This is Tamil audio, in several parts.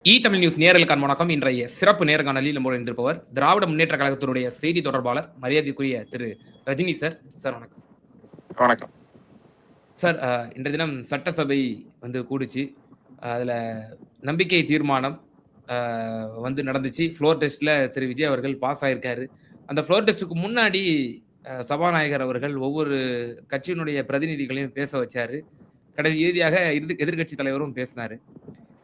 தமிழ் நியூஸ் நேயர்களுக்கான வணக்கம். இன்றைய சிறப்பு நேர்காணலில் நம்முடன் இருந்திருப்பவர் திராவிட முன்னேற்ற கழகத்தினுடைய செய்தி தொடர்பாளர் மரியாதைக்குரிய திரு ரஜினி சார். சார் வணக்கம். வணக்கம் சார். இன்றைய தினம் சட்டசபை கூடுச்சு. அதில் நம்பிக்கை தீர்மானம் நடந்துச்சு. ஃப்ளோர் டெஸ்ட்டில் திரு விஜய் அவர்கள் பாஸ் ஆகியிருக்காரு. அந்த ஃப்ளோர் டெஸ்ட்டுக்கு முன்னாடி சபாநாயகர் அவர்கள் ஒவ்வொரு கட்சியினுடைய பிரதிநிதிகளையும் பேச வச்சார். கடைசி இறுதியாக எதிர்க்கட்சி தலைவரும் பேசினார்.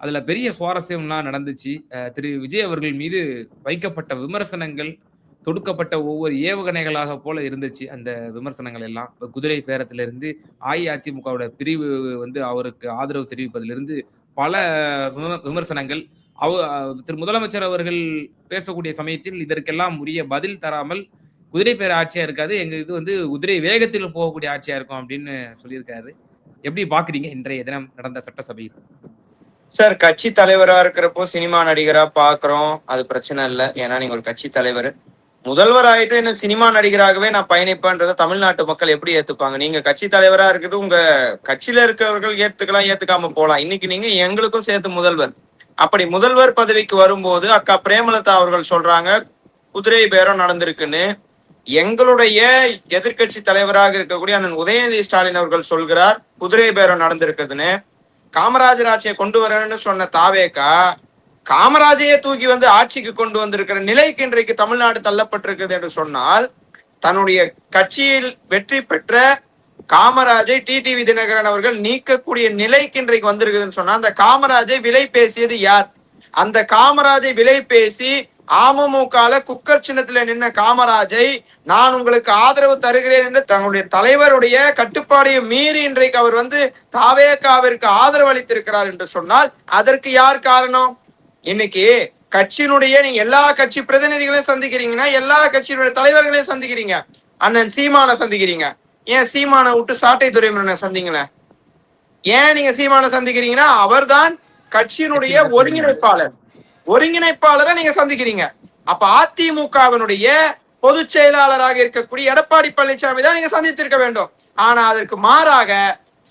அதுல பெரிய சுவாரஸ்யம்லாம் நடந்துச்சு. திரு விஜய் அவர்கள் மீது வைக்கப்பட்ட விமர்சனங்கள், தொடுக்கப்பட்ட ஒவ்வொரு ஏவுகணைகளாக போல இருந்துச்சு அந்த விமர்சனங்கள் எல்லாம். குதிரை பேரத்திலிருந்து அஇஅதிமுகவோட பிரிவு அவருக்கு ஆதரவு தெரிவிப்பதிலிருந்து பல விமர்சனங்கள். திரு முதலமைச்சர் அவர்கள் பேசக்கூடிய சமயத்தில் இதற்கெல்லாம் உரிய பதில் தராமல், குதிரை பேர ஆட்சியா இருக்காது, எங்க இது குதிரை வேகத்தில் போகக்கூடிய ஆட்சியா இருக்கும் அப்படின்னு சொல்லியிருக்காரு. எப்படி பாக்குறீங்க இன்றைய தினம் நடந்த சட்டசபையில்? சார், கட்சி தலைவரா இருக்கிறப்போ சினிமா நடிகரா பாக்குறோம், அது பிரச்சனை இல்லை. ஏன்னா நீங்க ஒரு கட்சி தலைவர். முதல்வர் ஆயிட்டு என்ன சினிமா நடிகராகவே நான் பயணிப்பேன்றத தமிழ்நாட்டு மக்கள் எப்படி ஏத்துப்பாங்க? நீங்க கட்சி தலைவரா இருக்குது, உங்க கட்சியில இருக்கிறவர்கள் ஏத்துக்கலாம், ஏத்துக்காம போலாம். இன்னைக்கு நீங்க எங்களுக்கும் சேர்த்து முதல்வர். அப்படி முதல்வர் பதவிக்கு வரும்போது அக்கா பிரேமலதா அவர்கள் சொல்றாங்க குதிரை பேரம் நடந்திருக்குன்னு. எங்களுடைய எதிர்கட்சி தலைவராக இருக்கக்கூடிய அண்ணன் உதயநிதி ஸ்டாலின் அவர்கள் சொல்கிறார் குதிரை பேரம் நடந்திருக்குதுன்னு. காமராஜர் ஆட்சியை கொண்டு வரணும்னு சொன்ன தாவேகா காமராஜையே தூக்கி ஆட்சிக்கு கொண்டு வந்திருக்கிற நிலைக்கு இன்றைக்கு தமிழ்நாடு தள்ளப்பட்டிருக்குது என்று சொன்னால், தன்னுடைய கட்சியில் வெற்றி பெற்ற காமராஜை டிடிவி தினகரன் அவர்கள் நீக்கக்கூடிய நிலைக்கு இன்றைக்கு வந்திருக்குதுன்னு சொன்னா, அந்த காமராஜை விலை பேசியது யார்? அந்த காமராஜை விலை பேசி அமமுகல குக்கர் சின்னத்துல நின்ன காமராஜை நான் உங்களுக்கு ஆதரவு தருகிறேன் என்று தன்னுடைய தலைவருடைய கட்டுப்பாடையை மீறி இன்றைக்கு அவர் தாவேகாவிற்கு ஆதரவு அளித்திருக்கிறார் என்று சொன்னால் அதற்கு யார் காரணம்? இன்னைக்கு கட்சியினுடைய நீங்க எல்லா கட்சி பிரதிநிதிகளையும் சந்திக்கிறீங்கன்னா, எல்லா கட்சியினுடைய தலைவர்களையும் சந்திக்கிறீங்க. அண்ணன் சீமான சந்திக்கிறீங்க. ஏன் சீமான விட்டு சாட்டை துறைமுறை சந்திங்களேன்? ஏன் நீங்க சீமான சந்திக்கிறீங்கன்னா, அவர்தான் கட்சியினுடைய ஒருங்கிணைப்பாளரை நீங்க சந்திக்கிறீங்க. அப்ப அதிமுகவினுடைய பொதுச் செயலாளராக இருக்கக்கூடிய எடப்பாடி பழனிசாமி தான் நீங்க சந்தித்திருக்க வேண்டும். ஆனா அதற்கு மாறாக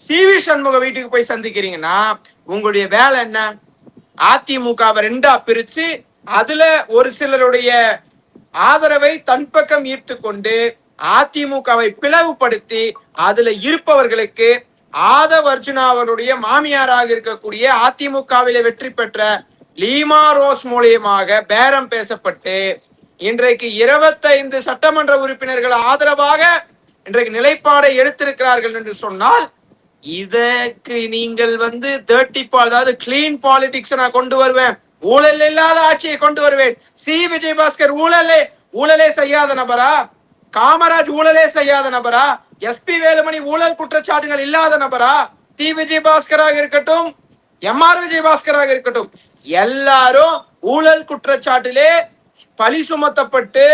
சி.வி. சண்முக வீட்டுக்கு போய் சந்திக்கிறீங்கன்னா உங்களுடைய வேலை என்ன? அதிமுகவை ரெண்டா பிரிச்சு அதுல ஒரு சிலருடைய ஆதரவை தன் பக்கம் ஈர்த்து கொண்டு அதிமுகவை பிளவுபடுத்தி அதுல இருப்பவர்களுக்கு ஆதவ் அர்ஜுனா அவருடைய மாமியாராக இருக்கக்கூடிய அதிமுகவிலே வெற்றி பெற்ற லீமா ரோஸ் மூலியமாக பேரம் பேசப்பட்டு இன்றைக்கு 25 சட்டமன்ற உறுப்பினர்கள் ஆதரவாக இன்றைக்கு நிலைப்பாடை எடுத்திருக்கிறார்கள் என்று சொன்னால், இதற்கு நீங்கள் அதாவது கிளீன் பாலிடிக்ஸ் நான் கொண்டு வருவேன், ஊழல் இல்லாத ஆட்சியை கொண்டு வருவேன். சி விஜயபாஸ்கர் ஊழலே செய்யாத நபரா? காமராஜ் ஊழலே செய்யாத நபரா? எஸ்பி வேலுமணி ஊழல் குற்றச்சாட்டுகள் இல்லாத நபரா? டி விஜயபாஸ்கராக இருக்கட்டும், எம்.ஆர். விஜயபாஸ்கராக இருக்கட்டும், எல்லாரும் ஊழல் குற்றச்சாட்டிலே பழி சுமத்தப்பட்டு,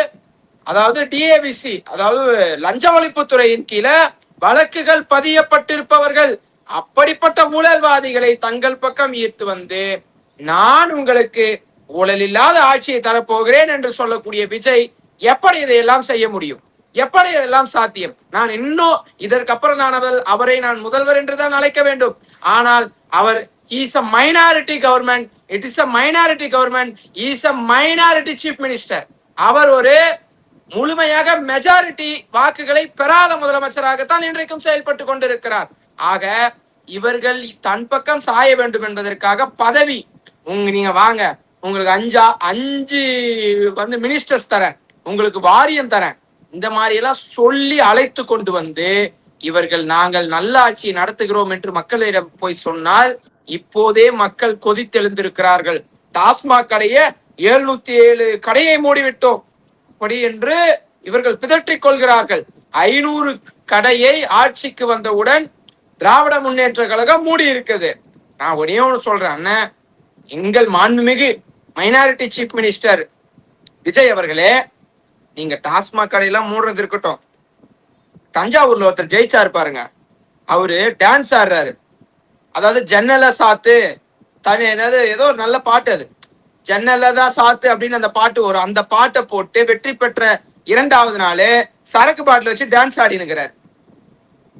அதாவது டிஏவிசி அதாவது லஞ்ச ஒழிப்புத்துறையின் கீழே வழக்குகள் பதியப்பட்டிருப்பவர்கள். அப்படிப்பட்ட ஊழல்வாதிகளை தங்கள் பக்கம் ஈர்த்து நான் உங்களுக்கு ஊழல் இல்லாத ஆட்சியை தரப்போகிறேன் என்று சொல்லக்கூடிய விஜய் எப்படி இதையெல்லாம் செய்ய முடியும்? எப்படி இதெல்லாம் சாத்தியம்? நான் இன்னும் இதற்கப்புறம் அவரை நான் முதல்வர் என்றுதான் அழைக்க வேண்டும். ஆனால் அவர் is a minority government. It is a minority government. He is a minority chief minister. அவர் ஒரு முழுமையாக மெஜாரிட்டி வாக்குகளை பெறாத முதலமைச்சராகத்தான் இன்றைக்கும் செயல்பட்டு கொண்டிருக்கிறார். ஆக இவர்கள் தன் பக்கம் சாய வேண்டும் என்பதற்காக பதவி நீங்க வாங்க, உங்களுக்கு 5 மினிஸ்டர்ஸ் தரேன், உங்களுக்கு வாரியம் தரேன், இந்த மாதிரி எல்லாம் சொல்லி அழைத்து கொண்டு இவர்கள் நாங்கள் நல்ல ஆட்சியை நடத்துகிறோம் என்று மக்களிடம் போய் சொன்னால் இப்போதே மக்கள் கொதித்தெழுந்திருக்கிறார்கள். டாஸ்மாக் கடையை 707 கடையை மூடிவிட்டோம் அப்படி என்று இவர்கள் பிதற்றிக் கொள்கிறார்கள். 500 கடையை ஆட்சிக்கு வந்தவுடன் திராவிட முன்னேற்ற கழகம் மூடி இருக்குது. நான் ஒன்னே ஒன்று சொல்றேன், எங்கள் மாண்புமிகு மைனாரிட்டி சீஃப் மினிஸ்டர் விஜய் அவர்களே, நீங்க டாஸ்மாக் கடையெல்லாம் மூடுறது இருக்கட்டும், தஞ்சாவூர்ல ஒருத்தர் ஜெயிச்சா இருப்பாருங்க, அவரு டான்ஸ் ஆடுறாரு. அதாவது ஜன்னல சாத்து தனி ஏதோ ஒரு நல்ல பாட்டு, அது ஜன்னலதான் சாத்து அப்படின்னு அந்த பாட்டு வரும். அந்த பாட்டை போட்டு வெற்றி பெற்ற 2வது நாள் சரக்கு பாட்டில் வச்சு டான்ஸ் ஆடினுக்கிறார்.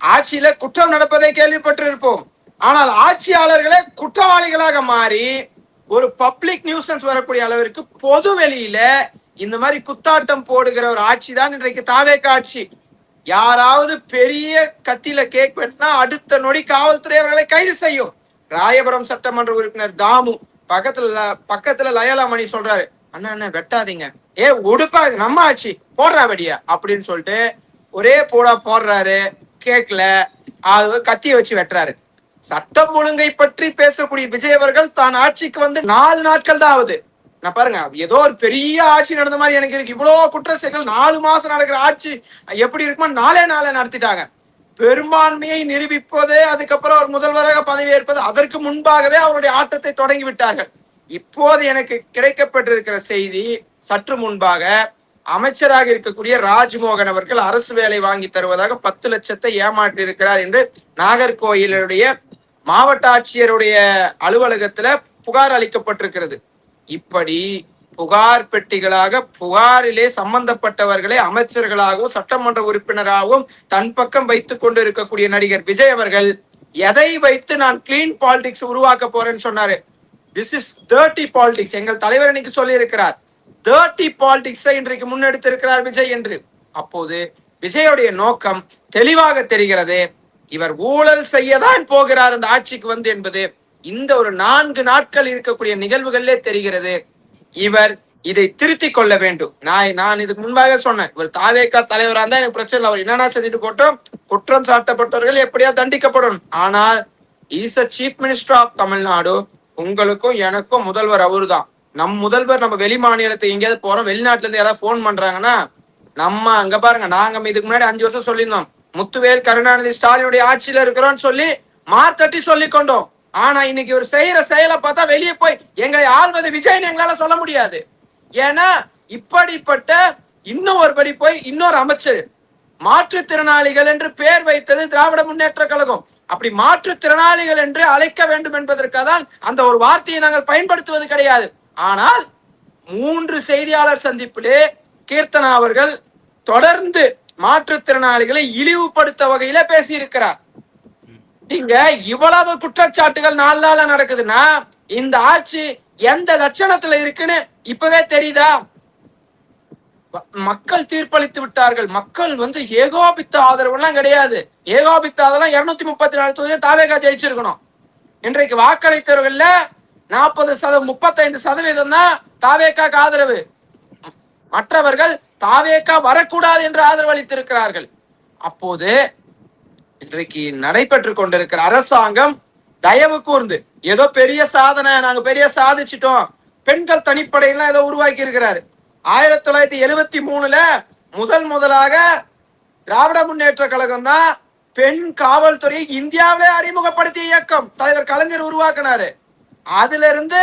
ஆட்சியில குற்றம் நடப்பதை கேள்விப்பட்டு இருப்போம். ஆனால் ஆட்சியாளர்களே குற்றவாளிகளாக மாறி ஒரு பப்ளிக் நியூசன்ஸ் வரக்கூடிய அளவிற்கு பொது வெளியில இந்த மாதிரி குத்தாட்டம் போடுகிற ஒரு ஆட்சி தான் இன்றைக்கு தாவேக ஆட்சி. யாராவது பெரிய கத்தியில கேக் வெட்டினா அடுத்த நொடி காவல்துறை அவர்களை கைது செய்யும். ராயபுரம் சட்டமன்ற உறுப்பினர் தாமு பக்கத்துல லயலாமணி சொல்றாரு, அண்ணா அண்ணா வெட்டாதீங்க, உடுப்பா நம்ம ஆட்சி போடுறா வெடியா அப்படின்னு சொல்லிட்டு ஒரே போடா போடுறாரு. கேட்கல, அது கத்திய வச்சு வெட்டுறாரு. சட்டம் ஒழுங்கை பற்றி பேசக்கூடிய விஜய் அவர்கள் தான் ஆட்சிக்கு வந்து 4 நாட்கள் தான் ஆகுது. நான் பாருங்க, ஏதோ ஒரு பெரிய ஆட்சி நடந்த மாதிரி எனக்கு இருக்கு. இவ்வளவு குற்ற செயல்கள் 4 மாசம் நடக்கிற ஆட்சி எப்படி இருக்குமோ 4 நாளே நடத்திட்டாங்க. பெரும்பான்மையை நிரூபிப்பது, அதுக்கப்புறம் ஒரு முதல்வராக பதவி ஏற்பது, அதற்கு முன்பாகவே அவருடைய ஆட்டத்தை தொடங்கி விட்டார்கள். இப்போது எனக்கு கிடைக்கப்பட்டிருக்கிற செய்தி, சற்று முன்பாக அமைச்சராக இருக்கக்கூடிய ராஜ்மோகன் அவர்கள் அரசு வேலை வாங்கி தருவதாக 10 லட்சத்தை ஏமாற்றி இருக்கிறார் என்று நாகர்கோயிலுடைய மாவட்ட ஆட்சியருடைய அலுவலகத்துல புகார் அளிக்கப்பட்டிருக்கிறது. இப்படி புகார் பெட்டிகளாக புகாரிலே சம்பந்தப்பட்டவர்களை அமைச்சர்களாகவும் சட்டமன்ற உறுப்பினராகவும் தன் பக்கம் வைத்துக் கொண்டு இருக்கக்கூடிய நடிகர் விஜய் அவர்கள் எதை வைத்து நான் கிளீன் பாலிடிக்ஸ் உருவாக்க போறேன்னு சொன்னாரு. This is dirty politics. எங்கள் தலைவர் இன்னைக்கு சொல்லி இருக்கிறார், டர்ட்டி பாலிடிக்ஸை இன்றைக்கு முன்னெடுத்து இருக்கிறார் விஜய் என்று. அப்போது விஜயோடைய நோக்கம் தெளிவாக தெரிகிறது. இவர் ஊழல் செய்யதான் போகிறார் அந்த ஆட்சிக்கு வந்து என்பது இந்த ஒரு 4 நாட்கள் இருக்கக்கூடிய நிகழ்வுகளிலே தெரிகிறது. இவர் இதை திருத்திக் கொள்ள வேண்டும். நான் இதுக்கு முன்பாக சொன்னேன், இவர் தாவேக தலைவராக இருந்தா எனக்கு பிரச்சனை இல்லை, அவர் என்னன்னா செஞ்சுட்டு போட்டோம், குற்றம் சாட்டப்பட்டவர்கள் எப்படியா தண்டிக்கப்படணும். ஆனால் is a chief minister of Tamil Nadu. உங்களுக்கும் எனக்கும் முதல்வர் அவரு தான். நம் முதல்வர் நம்ம வெளி மாநிலத்துக்கு எங்கேயாவது போறோம், வெளிநாட்டுல இருந்து யாராவது போன் பண்றாங்கன்னா நம்ம அங்க பாருங்க, நாங்க இதுக்கு முன்னாடி 5 வருஷம் சொல்லியிருந்தோம், முத்துவேல் கருணாநிதி ஸ்டாலினுடைய ஆட்சியில இருக்கிறோம்னு சொல்லி மார்த்தட்டி சொல்லி கொண்டோம். ஆனா இன்னைக்கு ஒரு செய்யற செயலை பார்த்தா வெளியே போய் எங்களை ஆள்வது விஜய்னு எங்களால சொல்ல முடியாது. ஏன்னா இப்படிப்பட்ட இன்னொரு போய் இன்னொரு அமைச்சர் மாற்றுத்திறனாளிகள் என்று பெயர் வைத்தது திராவிட முன்னேற்ற கழகம். அப்படி மாற்றுத்திறனாளிகள் என்று அழைக்க வேண்டும் என்பதற்காக தான் அந்த ஒரு வார்த்தையை நாங்கள் பயன்படுத்துவது கிடையாது. ஆனால் 3 செய்தியாளர் சந்திப்பிலே கீர்த்தனா அவர்கள் தொடர்ந்து மாற்றுத்திறனாளிகளை இழிவுபடுத்த வகையில பேசியிருக்கிறார். நீங்க இவ்வளவு குற்றச்சாட்டுகள் 4 நாளா நடக்குதுன்னா இந்த ஆட்சி எந்த லட்சணத்துல இருக்குன்னு இப்பவே தெரியுதா? மக்கள் தீர்ப்பளித்து விட்டார்கள். மக்கள் வந்து ஏகோபித்த ஆதரவு எல்லாம் கிடையாது. ஏகோபித்த ஆதரவு 234 தொகுதியில் தாவேகா ஜெயிச்சிருக்கணும். இன்றைக்கு வாக்களித்தவர்கள்ல 35% தான் தாவேகாக்கு ஆதரவு. மற்றவர்கள் தாவேகா வரக்கூடாது என்று ஆதரவு அளித்திருக்கிறார்கள். அப்போது இன்றைக்கு நடைபெற்று கொண்டிருக்கிற அரசாங்கம் தயவு கூர்ந்து ஏதோ பெரிய சாதனை, நாங்க பெரிய சாதிச்சிட்டோம், பெண்கள் தனிப்படையெல்லாம் ஏதோ உருவாக்கி இருக்கிறாரு. 1973 முதலாக திராவிட முன்னேற்ற கழகம் தான் பெண் காவல்துறையை இந்தியாவிலே அறிமுகப்படுத்திய இயக்கம் தலைவர் கலைஞர் உருவாக்கினாரு. அதுல இருந்து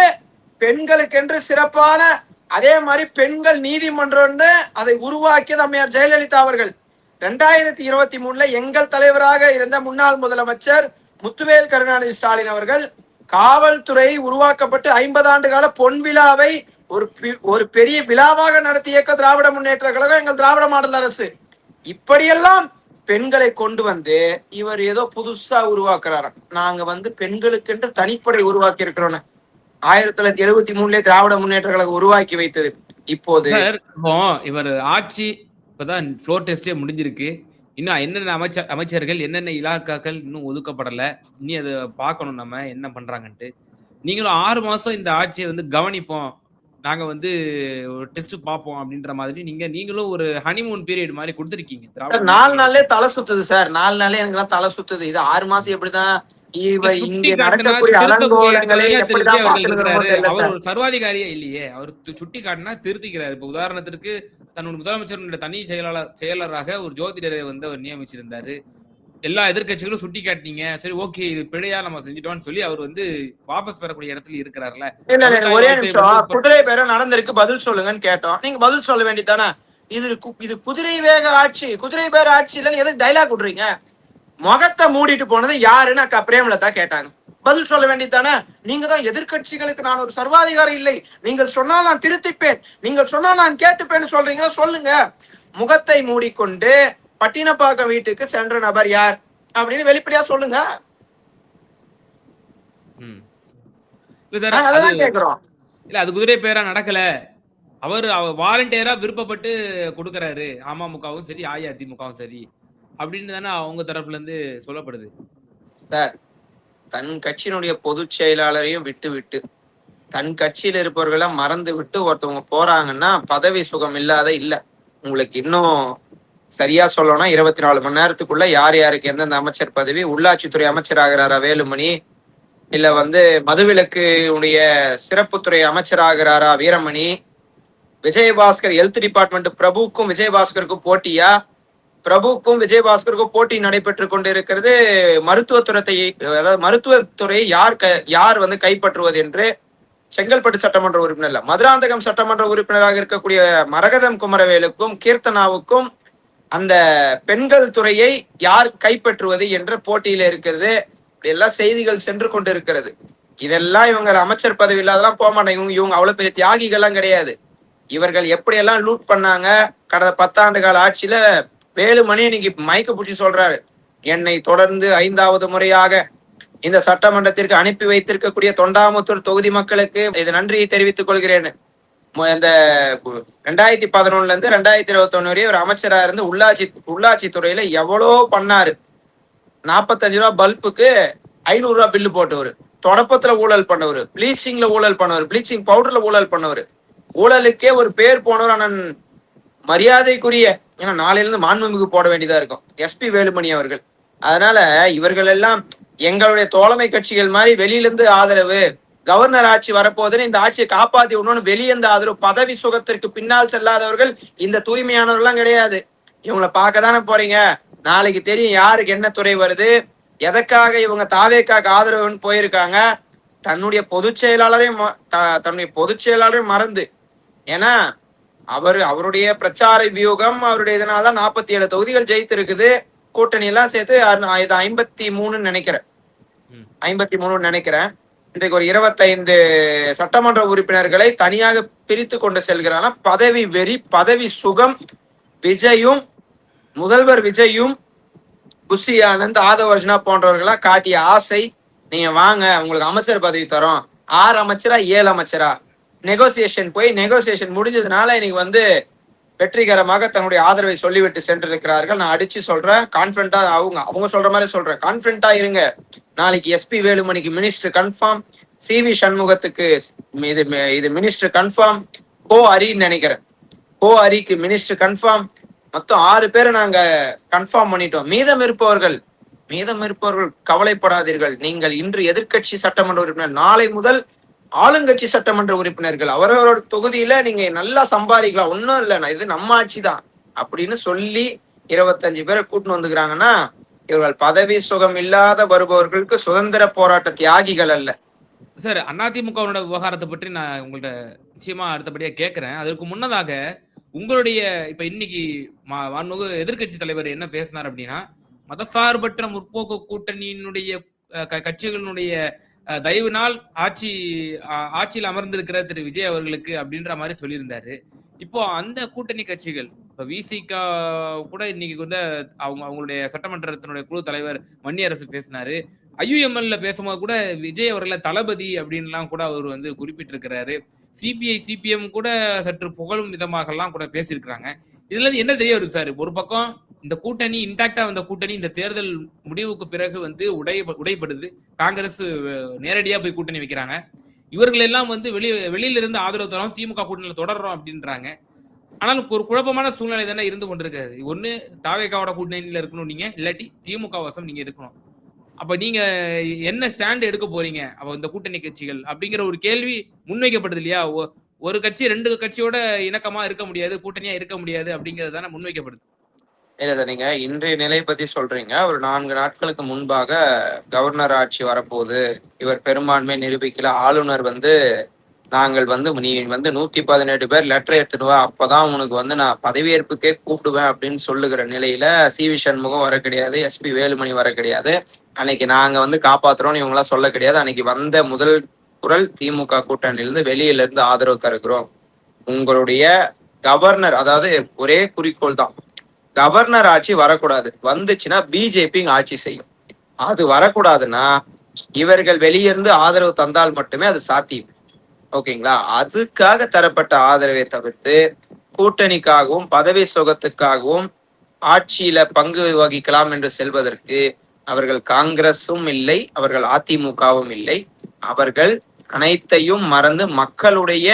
பெண்களுக்கென்று சிறப்பான அதே மாதிரி பெண்கள் நீதிமன்றம் அதை உருவாக்கியது அம்மையார் ஜெயலலிதா அவர்கள். 2023 எங்கள் தலைவராக இருந்த முன்னாள் முதலமைச்சர் முத்துவேல் கருணாநிதி ஸ்டாலின் அவர்கள் காவல்துறை உருவாக்கப்பட்டு 50 ஆண்டு கால பொன் விழாவை ஒரு பெரிய விழாவாக நடத்திய இயக்கம் திராவிட முன்னேற்ற கழகம், எங்கள் திராவிட மாடல் அரசு. இப்படியெல்லாம் பெண்களை கொண்டு வந்து இவர் ஏதோ புதுசா உருவாக்குறாராம். நாங்க வந்து பெண்களுக்கென்று தனிப்படை உருவாக்கி இருக்கிறோம். 1973 திராவிட முன்னேற்ற கழகம் உருவாக்கி வைத்தது. இப்போது இவர் ஆட்சி இப்பதான் ஃப்ளோர் டெஸ்டே முடிஞ்சிருக்கு. இன்னும் என்னென்ன அமைச்சர்கள் என்னென்ன இலாக்காக்கள் இன்னும் ஒதுக்கப்படல. இனி அதை பார்க்கணும் நம்ம என்ன பண்றாங்கன்ட்டு. நீங்களும் 6 மாசம் இந்த ஆட்சியை வந்து கவனிப்போம், நாங்க வந்து ஒரு டெஸ்ட் பார்ப்போம் அப்படின்ற மாதிரி நீங்களும் ஒரு ஹனிமூன் பீரியட் மாதிரி கொடுத்துருக்கீங்க. 4 நாள்லயே தலை சுத்துது சார். 4 நாளே எனக்கு எல்லாம் தலை சுத்துது. இது 6 மாசம் எப்படிதான் அவர் ஒரு சர்வாதிகாரியே இல்லையே. அவர் சுட்டி காட்டினா திருத்திக்கிறார். இப்ப உதாரணத்திற்கு தன்னுடைய முதலமைச்சர் தனி செயலராக ஒரு ஜோதிடரை வந்து அவர் நியமிச்சிருந்தாரு. எல்லா எதிர்கட்சிகளும் சுட்டி காட்டினீங்க, சரி ஓகே இது பிழையா நம்ம செஞ்சுட்டோம்னு சொல்லி அவர் வந்து வாபஸ் பெறக்கூடிய இடத்துல இருக்கிறார்ல. ஒரே நிமிஷம், குதிரை பேரம் நடந்திருக்கு பதில் சொல்லுங்கன்னு கேட்டோம். நீங்க பதில் சொல்ல வேண்டியதானே. இது குதிரை வேக ஆட்சி, குதிரை பேர ஆட்சி இல்லன்னு எதுக்கு டைலாக் விடுறீங்க? முகத்தை மூடிட்டு போனது யாருன்னு அக்கா பிரேமலதா கேட்டாங்க. பதில் சொல்ல வேண்டியதானே. நீங்க தான் எதிர்கட்சிகளுக்கு நான் ஒரு சர்வாதிகாரம் இல்லை, நீங்கள் சொன்னால் நான் திருத்திப்பேன், நீங்கள் சொன்னால் நான் கேட்டுப்பேன்னு சொல்றீங்களா? சொல்லுங்க. முகத்தை மூடிக்கொண்டு பட்டினப்பாக்கம் வீட்டுக்கு சென்ற நபர் யார் அப்படின்னு வெளிப்படையா சொல்லுங்க. இல்ல சார், நாங்க அது அததான் கேக்குறோம். இல்ல அது குதிரை பேரா நடக்கல. அவரு வாலண்டியரா விருப்பப்பட்டு குடுக்குறாரு. அமமுகவும் சரி, அஇஅதிமுகவும் சரி. அப்படின்னு தானே அவங்க தரப்புல இருந்து சொல்லப்படுது. சார், தன் கட்சியினுடைய பொதுச் செயலாளரையும் விட்டு விட்டு தன் கட்சியில இருப்பவர்களை மறந்து விட்டு ஒருத்தவங்க போறாங்கன்னா பதவி சுகம் இல்லாத இல்ல. உங்களுக்கு இன்னும் சரியா சொல்லணும்னா 24 மணி நேரத்துக்குள்ள யார் யாருக்கு எந்தெந்த அமைச்சர் பதவி, உள்ளாட்சித்துறை அமைச்சர் ஆகிறாரா வேலுமணி, இல்ல மதுவிலக்கு உடைய சிறப்புத்துறை அமைச்சர் ஆகிறாரா வீரமணி, விஜயபாஸ்கர் ஹெல்த் டிபார்ட்மெண்ட் பிரபுக்கும் விஜயபாஸ்கருக்கும் போட்டியா, பிரபுக்கும் விஜயபாஸ்கருக்கும் போட்டி நடைபெற்றுக் கொண்டிருக்கிறது மருத்துவத்துறை. அதாவது மருத்துவத்துறையை யார் கைப்பற்றுவது என்று செங்கல்பட்டு சட்டமன்ற உறுப்பினர் இல்ல, மதுராந்தகம் சட்டமன்ற உறுப்பினராக இருக்கக்கூடிய மரகதம் குமரவேலுக்கும் கீர்த்தனாவுக்கும் அந்த பெண்கள் துறையை யார் கைப்பற்றுவது என்ற போட்டியில இருக்கிறது. இப்படி எல்லாம் செய்திகள் சென்று கொண்டிருக்கிறது. இதெல்லாம் இவங்க அமைச்சர் பதவி இல்லாதெல்லாம் போக மாட்டாங்க. இவங்க அவ்வளவு பெரிய தியாகிகள்லாம் கிடையாது. இவர்கள் எப்படியெல்லாம் லூட் பண்ணாங்க கடந்த 10 ஆண்டு கால ஆட்சியில. வேலுமணி இன்னைக்கு மைக்க பிடிச்சி சொல்றாரு, என்னை தொடர்ந்து 5வது முறையாக இந்த சட்டமன்றத்திற்கு அனுப்பி வைத்திருக்கக்கூடிய தொண்டாமுத்தூர் தொகுதி மக்களுக்கு இது நன்றியை தெரிவித்துக் கொள்கிறேன். இந்த 2011 இருந்து 2021 வரை ஒரு அமைச்சரா இருந்து உள்ளாட்சி துறையில எவ்வளோ பண்ணாரு. 45 ரூபாய் பல்புக்கு 500 ரூபாய் பில்லு போட்டவர், தொடப்பத்துல ஊழல் பண்ணவர், பிளீச்சிங்ல ஊழல் பண்ணவர், பிளீச்சிங் பவுடர்ல ஊழல் பண்ணவர், ஊழலுக்கே ஒரு பேர் போனவர். அண்ணன் மரியாதைக்குரிய, ஏன்னா நாளையிலிருந்து மாண்புமிகு போட வேண்டியதா இருக்கும் எஸ்பி வேலுமணி அவர்கள். அதனால இவர்கள் எல்லாம் எங்களுடைய தோழமை கட்சிகள் மாதிரி வெளியிலிருந்து ஆதரவு, கவர்னர் ஆட்சி வரப்போதுன்னு இந்த ஆட்சியை காப்பாத்தி விடணும்னு வெளியிருந்து ஆதரவு, பதவி சுகத்திற்கு பின்னால் செல்லாதவர்கள் இந்த தூய்மையானவர்கள்லாம் கிடையாது. இவங்களை பார்க்க தானே போறீங்க. நாளைக்கு தெரியும் யாருக்கு என்ன துறை வருது, எதற்காக இவங்க தாவேக்காக ஆதரவுன்னு போயிருக்காங்க. தன்னுடைய பொதுச் செயலாளரையும் மறந்து, ஏன்னா அவருடைய பிரச்சார வியூகம் அவருடைய இதனால்தான் 47 தொகுதிகள் ஜெயித்து இருக்குது. கூட்டணி எல்லாம் சேர்த்து 53 நினைக்கிறேன், 53 நினைக்கிறேன். இன்றைக்கு ஒரு 25 சட்டமன்ற உறுப்பினர்களை தனியாக பிரித்து கொண்டு செல்கிறாங்க. பதவி வெறி, பதவி சுகம். விஜயும் முதல்வர் விஜயும் புஷி ஆனந்த், ஆதவ் அர்ஜுனா போன்றவர்களா காட்டிய ஆசை, நீங்க வாங்க உங்களுக்கு அமைச்சர் பதவி தரோம், 6 அமைச்சரா 7 அமைச்சரா, நெகோசியேஷன் போய் நெகோசியேஷன் முடிஞ்சதுனால இன்னைக்கு வெற்றிகரமாக தன்னுடைய ஆதரவை சொல்லிவிட்டு சென்றிருக்கிறார்கள். நான் அடிச்சு சொல்றேன், கான்பிடண்டா அவங்க சொல்ற மாதிரி சொல்றேன், கான்பிடண்டா இருங்க. நாளைக்கு எஸ்பி வேலுமணிக்கு மினிஸ்டர் கன்ஃபார்ம், சிவி சண்முகத்துக்கு இது மினிஸ்டர் கன்ஃபார்ம், கோ ஹரின்னு நினைக்கிறேன், கோ ஹரிக்கு மினிஸ்டர் கன்ஃபார்ம். மொத்தம் 6 பேரை நாங்க கன்ஃபார்ம் பண்ணிட்டோம். மீதம் இருப்பவர்கள் கவலைப்படாதீர்கள். நீங்கள் இன்று எதிர்கட்சி சட்டமன்ற உறுப்பினர், நாளை முதல் ஆளுங்கட்சி சட்டமன்ற உறுப்பினர்கள், அவரவரோட தொகுதியில நீங்க நல்லா சம்பாதிக்கலாம், ஒன்னும் இல்லைண்ணா இது நம்ம ஆட்சி தான் அப்படின்னு சொல்லி 25 பேரை கூட்டின்னு வந்துக்கிறாங்கன்னா இவர்கள் பதவி சுகம் இல்லாத வருபவர்களுக்கு சுதந்திர போராட்ட தியாகிகள் அல்ல. சார், அதிமுகவோட விவகாரத்தை பற்றி நான் உங்கள்ட்ட நிச்சயமா அடுத்தபடியா கேட்கிறேன். அதற்கு முன்னதாக உங்களுடைய இப்ப இன்னைக்கு மாண்புமிகு எதிர்க்கட்சி தலைவர் என்ன பேசினார் அப்படின்னா, மதசார்பற்ற முற்போக்கு கூட்டணியினுடைய கட்சிகளினுடைய தயவுனால் ஆட்சியில் அமர்ந்திருக்கிற திரு விஜய் அவர்களுக்கு அப்படின்ற மாதிரி சொல்லியிருந்தாரு. இப்போ அந்த கூட்டணி கட்சிகள், இப்ப விசிகா கூட இன்னைக்கு அவங்களுடைய சட்டமன்றத்தினுடைய குழு தலைவர் மன்னியரசு பேசினாரு. ஐயுஎம்எல்ல பேசும்போது கூட விஜய் அவர்களை தளபதி அப்படின்லாம் கூட அவர் குறிப்பிட்டிருக்கிறாரு. சிபிஐ சிபிஎம் கூட சற்று புகழும் விதமாக எல்லாம் கூட பேசியிருக்கிறாங்க. இதுல இருந்து என்ன தெரிய வருது சார்? ஒரு பக்கம் இந்த கூட்டணி இன்டாக்டா வந்த கூட்டணி இந்த தேர்தல் முடிவுக்கு பிறகு உடைப்படுது. காங்கிரஸ் நேரடியா போய் கூட்டணி வைக்கிறாங்க. இவர்கள் எல்லாம் வெளியில இருந்து ஆதரவு தரோம், திமுக கூட்டணியில தொடர்றோம் அப்படின்றாங்க. ஆனால் ஒரு குழப்பமான சூழ்நிலை தானே இருந்து கொண்டிருக்காது. ஒண்ணு தாவேகாவோட கூட்டணியில இருக்கணும் நீங்க, இல்லாட்டி திமுக வசம் நீங்க இருக்கணும். அப்ப நீங்க என்ன ஸ்டாண்ட் எடுக்க போறீங்க அப்ப இந்த கூட்டணி கட்சிகள் அப்படிங்கிற ஒரு கேள்வி முன்வைக்கப்படுது இல்லையா? ஒரு கட்சி 2 கட்சியோட இணக்கமா இருக்க முடியாது, கூட்டணியா இருக்க முடியாது அப்படிங்கிறது தானே முன்வைக்கப்படுது. இல்ல, நீங்க இன்றைய நிலை பத்தி சொல்றீங்க. ஒரு 4 நாட்களுக்கு முன்பாக கவர்னர் ஆட்சி வரப்போகுது, இவர் பெரும்பான்மை நிரூபிக்கல, ஆளுநர் நாங்கள் நீ 117 பேர் லெட்டர் எடுத்துடுவா, அப்பதான் உனக்கு நான் பதவியேற்புக்கே கூப்பிடுவேன் அப்படின்னு சொல்லுகிற நிலையில சிவி சண்முகம் வர கிடையாது, எஸ்பி வேலுமணி வர கிடையாது. அன்னைக்கு நாங்க காப்பாத்துறோம்னு இவங்க எல்லாம் சொல்ல கிடையாது. அன்னைக்கு வந்த முதல் குரல் திமுக கூட்டணியிலிருந்து வெளியில இருந்து ஆதரவு தருகிறோம். உங்களுடைய கவர்னர், அதாவது ஒரே குறிக்கோள் தான், கவர்னர் ஆட்சி வரக்கூடாது. வந்துச்சுன்னா பிஜேபி ஆட்சி செய்யும். அது வரக்கூடாதுன்னா இவர்கள் வெளியிருந்து ஆதரவு தந்தால் மட்டுமே அது சாத்தியம். ஓகேங்களா? அதுக்காக தரப்பட்ட ஆதரவை தவிர்த்து கூட்டணிக்காகவும் பதவி சுகத்துக்காகவும் ஆட்சியில பங்கு வகிக்கலாம் என்று செல்வதற்கு அவர்கள் காங்கிரஸும் இல்லை, அவர்கள் அதிமுகவும் இல்லை. அவர்கள் அனைத்தையும் மறந்து மக்களுடைய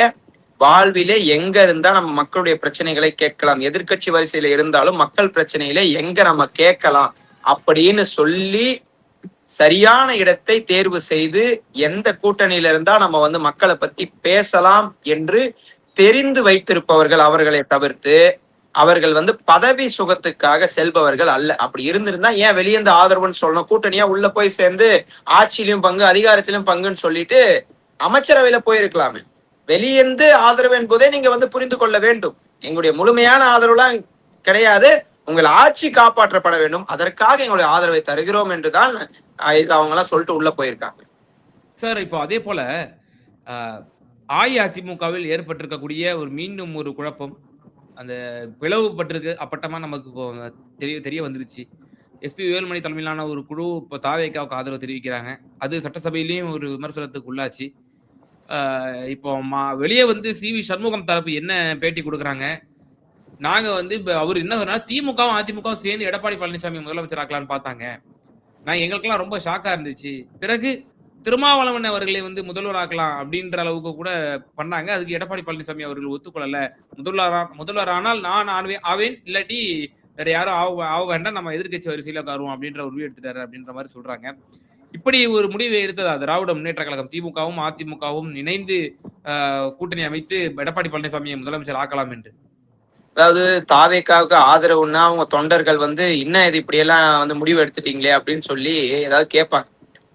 வாழ்விலே எங்க இருந்தா நம்ம மக்களுடைய பிரச்சனைகளை கேட்கலாம், எதிர்கட்சி வரிசையில இருந்தாலும் மக்கள் பிரச்சனையில எங்க நம்ம கேட்கலாம் அப்படின்னு சொல்லி சரியான இடத்தை தேர்வு செய்து எந்த கூட்டணியில இருந்தா நம்ம மக்களை பத்தி பேசலாம் என்று தெரிந்து வைத்திருப்பவர்கள் அவர்களை தவிர்த்து அவர்கள் பதவி சுகத்துக்காக செல்பவர்கள் அல்ல. அப்படி இருந்திருந்தா ஏன் வெளியேந்து ஆதரவுன்னு சொல்லணும்? கூட்டணியா உள்ள போய் சேர்ந்து ஆட்சியிலும் பங்கு அதிகாரத்திலும் பங்குன்னு சொல்லிட்டு அமைச்சரவையில போயிருக்கலாமே. வெளியேந்து ஆதரவு என்பதே நீங்க புரிந்து கொள்ள வேண்டும். எங்களுடைய முழுமையான ஆதரவுலாம் கிடையாது, உங்கள் ஆட்சி காப்பாற்றப்பட வேண்டும், அதற்காக எங்களுடைய ஆதரவை தருகிறோம் என்றுதான் இது அவங்க எல்லாம் சொல்லிட்டு உள்ள போயிருக்காங்க. சார் இப்போ அதே போல அஇஅதிமுகவில் ஏற்பட்டிருக்கக்கூடிய மீண்டும் ஒரு குழப்பம், அந்த பிளவுபட்டிருக்கு அப்பட்டமா நமக்கு தெரிய வந்துருச்சு. எஸ்பி வேலுமணி தலைமையிலான ஒரு குழு இப்போ தாவேக்காவுக்கு ஆதரவு தெரிவிக்கிறாங்க. அது சட்டசபையிலையும் ஒரு விமர்சனத்துக்கு உள்ளாச்சு. இப்போ வெளியே சி.வி. சண்முகம் தரப்பு என்ன பேட்டி கொடுக்குறாங்க, நாங்க அவர் என்ன சொன்னார், திமுகவும் அதிமுகவும் சேர்ந்து எடப்பாடி பழனிசாமி முதலமைச்சர் ஆக்கலான்னு பார்த்தாங்க. எங்களுக்கெல்லாம் ரொம்ப ஷாக்கா இருந்துச்சு. பிறகு திருமாவளவன் அவர்களை முதல்வர் ஆக்கலாம் அப்படின்ற அளவுக்கு கூட பண்ணாங்க. அதுக்கு எடப்பாடி பழனிசாமி அவர்கள் ஒத்துக்கொள்ளல. முதல்வர் ஆனால் நான் ஆவேன், இல்லாட்டி வேற யாரும் ஆக வேண்டாம், நம்ம எதிர்கட்சி வரிசையில உட்காருவோம் அப்படின்ற ஒரு முடிவு எடுத்துட்டாரு அப்படின்ற மாதிரி சொல்றாங்க. இப்படி ஒரு முடிவை எடுத்ததா திராவிட முன்னேற்ற கழகம் திமுகவும் அதிமுகவும் இணைந்து கூட்டணி அமைத்து எடப்பாடி பழனிசாமியை முதலமைச்சர் ஆக்கலாம் என்று? அதாவது தாவேக்காவுக்கு ஆதரவுன்னா அவங்க தொண்டர்கள் இன்னும் இது இப்படி எல்லாம் முடிவு எடுத்துட்டீங்களே அப்படின்னு சொல்லி ஏதாவது கேட்பாங்க.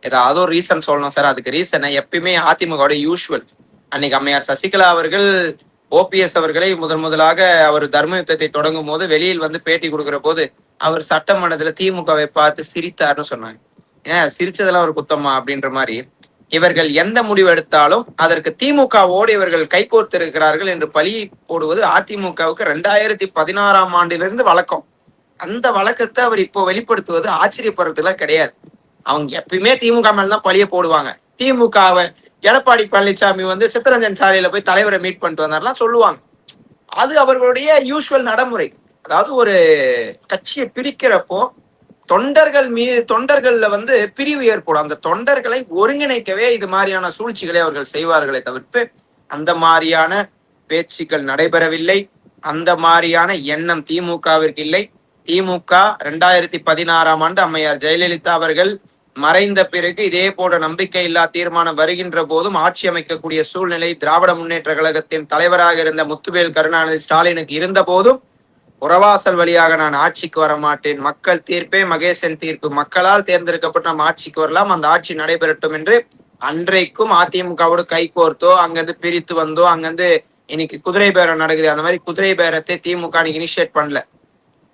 ஏதாவது ஒரு ரீசன் சொல்லணும் சார். அதுக்கு ரீசன் எப்பயுமே அதிமுக யூஸ்வல். அன்னைக்கு அம்மையார் சசிகலா அவர்கள் ஓபிஎஸ் அவர்களை முதலாக அவர் தர்ம யுத்தத்தை தொடங்கும் போது வெளியில் பேட்டி கொடுக்கிற போது அவர் சட்டமன்றத்துல திமுகவை பார்த்து சிரித்தார்னு சொன்னாங்க. ஏன் சிரிச்சதெல்லாம் ஒரு குத்தமா அப்படின்ற மாதிரி இவர்கள் எந்த முடிவு எடுத்தாலும் அதற்கு திமுகவோடு இவர்கள் கைகோர்த்திருக்கிறார்கள் என்று பழி போடுவது அதிமுகவுக்கு 2016 ஆண்டிலிருந்து வழக்கம். அந்த வழக்கத்தை அவர் இப்போ வெளிப்படுத்துவது ஆச்சரியப்படுறதுலாம் கிடையாது. அவங்க எப்பயுமே திமுக மேலதான் பழிய போடுவாங்க. திமுகவை எடப்பாடி பழனிசாமி சித்தரஞ்சன் சாலையில போய் தலைவரை மீட் பண்ணிட்டு வந்தார்லாம் சொல்லுவாங்க. அது அவர்களுடைய யூஸ்வல் நடைமுறை. அதாவது ஒரு கட்சியை பிரிக்கிறப்போ தொண்டர்கள்ல பிரிவு ஏற்படும். அந்த தொண்டர்களை ஒருங்கிணைக்கவே இது மாதிரியான சூழ்ச்சிகளை அவர்கள் செய்வார்களை தவிர்த்து அந்த மாதிரியான பேச்சுக்கள் நடைபெறவில்லை. அந்த மாதிரியான எண்ணம் திமுகவிற்கு இல்லை. திமுக 2016 அம்மையார் ஜெயலலிதா அவர்கள் மறைந்த பிறகு இதே போன்ற நம்பிக்கை இல்லா தீர்மானம் வருகின்ற போதும் ஆட்சி அமைக்கக்கூடிய சூழ்நிலை திராவிட முன்னேற்ற கழகத்தின் தலைவராக இருந்த முத்துவேல் கருணாநிதி ஸ்டாலினுக்கு இருந்த போதும் புறவாசல் வழியாக நான் ஆட்சிக்கு வர மாட்டேன், மக்கள் தீர்ப்பே மகேசன் தீர்ப்பு, மக்களால் தேர்ந்தெடுக்கப்பட்ட நம்ம ஆட்சிக்கு வரலாம், அந்த ஆட்சி நடைபெறட்டும் என்று அன்றைக்கும் அதிமுகவோடு கைகோர்த்தோ அங்கிருந்து பிரித்து வந்தோ அங்கிருந்து இன்னைக்கு குதிரை பேரம் நடக்குது. அந்த மாதிரி குதிரை பேரத்தை திமுக இனிஷியேட் பண்ணல.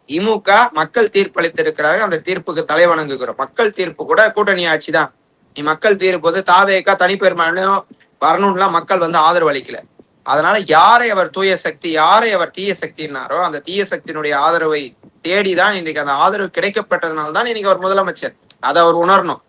திமுக மக்கள் தீர்ப்பு அளித்திருக்கிறார்கள், அந்த தீர்ப்புக்கு தலை வணங்குகிறோம். மக்கள் தீர்ப்பு கூட கூட்டணி ஆட்சி தான். நீ மக்கள் தீர்ப்பு தாவேக்கா தனிப்பெரும்பான்மையும் வரணும்லாம் மக்கள் ஆதரவு அளிக்கல. அதனால யாரை அவர் தூய சக்தி, யாரை அவர் தீய சக்தினாரோ அந்த தீய சக்தியினுடைய ஆதரவை தேடிதான் இன்னைக்கு அந்த ஆதரவு கிடைக்கப்பட்டதுனால்தான் இன்னைக்கு அவர் முதலமைச்சர். அதை அவர் உணரணும்.